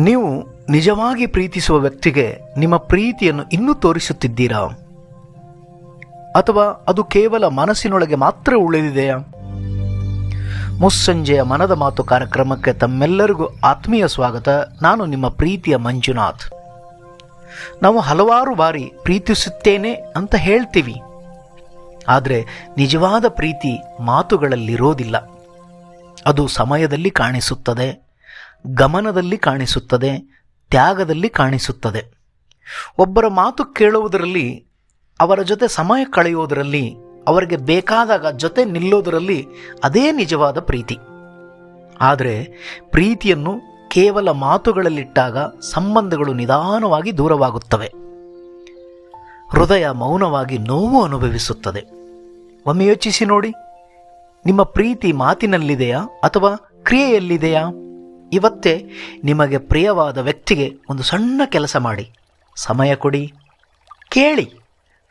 ನೀವು ನಿಜವಾಗಿ ಪ್ರೀತಿಸುವ ವ್ಯಕ್ತಿಗೆ ನಿಮ್ಮ ಪ್ರೀತಿಯನ್ನು ಇನ್ನೂ ತೋರಿಸುತ್ತಿದ್ದೀರಾ, ಅಥವಾ ಅದು ಕೇವಲ ಮನಸ್ಸಿನೊಳಗೆ ಮಾತ್ರ ಉಳಿದಿದೆಯಾ? ಮುಸ್ಸಂಜೆಯ ಮನದ ಮಾತು ಕಾರ್ಯಕ್ರಮಕ್ಕೆ ತಮ್ಮೆಲ್ಲರಿಗೂ ಆತ್ಮೀಯ ಸ್ವಾಗತ. ನಾನು ನಿಮ್ಮ ಪ್ರೀತಿಯ ಮಂಜುನಾಥ್. ನಾವು ಹಲವಾರು ಬಾರಿ ಪ್ರೀತಿಸುತ್ತೇನೆ ಅಂತ ಹೇಳ್ತೀವಿ, ಆದರೆ ನಿಜವಾದ ಪ್ರೀತಿ ಮಾತುಗಳಲ್ಲಿರೋದಿಲ್ಲ. ಅದು ಸಮಯದಲ್ಲಿ ಕಾಣಿಸುತ್ತದೆ, ಗಮನದಲ್ಲಿ ಕಾಣಿಸುತ್ತದೆ, ತ್ಯಾಗದಲ್ಲಿ ಕಾಣಿಸುತ್ತದೆ. ಒಬ್ಬರ ಮಾತು ಕೇಳುವುದರಲ್ಲಿ, ಅವರ ಜೊತೆ ಸಮಯ ಕಳೆಯುವುದರಲ್ಲಿ, ಅವರಿಗೆ ಬೇಕಾದಾಗ ಜೊತೆ ನಿಲ್ಲೋದರಲ್ಲಿ ಅದೇ ನಿಜವಾದ ಪ್ರೀತಿ. ಆದರೆ ಪ್ರೀತಿಯನ್ನು ಕೇವಲ ಮಾತುಗಳಲ್ಲಿಟ್ಟಾಗ ಸಂಬಂಧಗಳು ನಿಧಾನವಾಗಿ ದೂರವಾಗುತ್ತವೆ. ಹೃದಯ ಮೌನವಾಗಿ ನೋವು ಅನುಭವಿಸುತ್ತದೆ. ಒಮ್ಮೆ ಯೋಚಿಸಿ ನೋಡಿ, ನಿಮ್ಮ ಪ್ರೀತಿ ಮಾತಿನಲ್ಲಿದೆಯಾ ಅಥವಾ ಕ್ರಿಯೆಯಲ್ಲಿದೆಯಾ? ಇವತ್ತೇ ನಿಮಗೆ ಪ್ರಿಯವಾದ ವ್ಯಕ್ತಿಗೆ ಒಂದು ಸಣ್ಣ ಕೆಲಸ ಮಾಡಿ, ಸಮಯ ಕೊಡಿ, ಕೇಳಿ,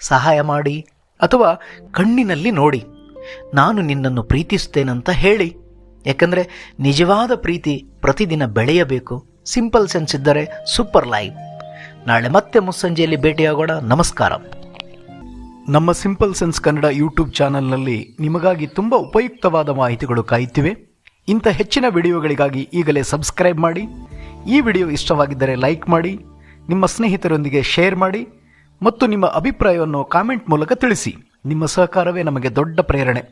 ಸಹಾಯ ಮಾಡಿ, ಅಥವಾ ಕಣ್ಣಿನಲ್ಲಿ ನೋಡಿ, ನಾನು ನಿನ್ನನ್ನು ಪ್ರೀತಿಸುತ್ತೇನಂತ ಹೇಳಿ. ಯಾಕಂದರೆ ನಿಜವಾದ ಪ್ರೀತಿ ಪ್ರತಿದಿನ ಬೆಳೆಯಬೇಕು. ಸಿಂಪಲ್ ಸೆನ್ಸ್ ಇದ್ದರೆ ಸೂಪರ್ ಲೈಫ್. ನಾಳೆ ಮತ್ತೆ ಮುಸ್ಸಂಜೆಯಲ್ಲಿ ಭೇಟಿಯಾಗೋಣ. ನಮಸ್ಕಾರ. ನಮ್ಮ ಸಿಂಪಲ್ ಸೆನ್ಸ್ ಕನ್ನಡ ಯೂಟ್ಯೂಬ್ ಚಾನಲ್ನಲ್ಲಿ ನಿಮಗಾಗಿ ತುಂಬ ಉಪಯುಕ್ತವಾದ ಮಾಹಿತಿಗಳು ಕಾಯುತ್ತಿವೆ. ಇಂಥ ಹೆಚ್ಚಿನ ವಿಡಿಯೋಗಳಿಗಾಗಿ ಈಗಲೇ ಸಬ್ಸ್ಕ್ರೈಬ್ ಮಾಡಿ. ಈ ವಿಡಿಯೋ ಇಷ್ಟವಾಗಿದ್ದರೆ ಲೈಕ್ ಮಾಡಿ, ನಿಮ್ಮ ಸ್ನೇಹಿತರೊಂದಿಗೆ ಶೇರ್ ಮಾಡಿ ಮತ್ತು ನಿಮ್ಮ ಅಭಿಪ್ರಾಯವನ್ನು ಕಾಮೆಂಟ್ ಮೂಲಕ ತಿಳಿಸಿ. ನಿಮ್ಮ ಸಹಕಾರವೇ ನಮಗೆ ದೊಡ್ಡ ಪ್ರೇರಣೆ.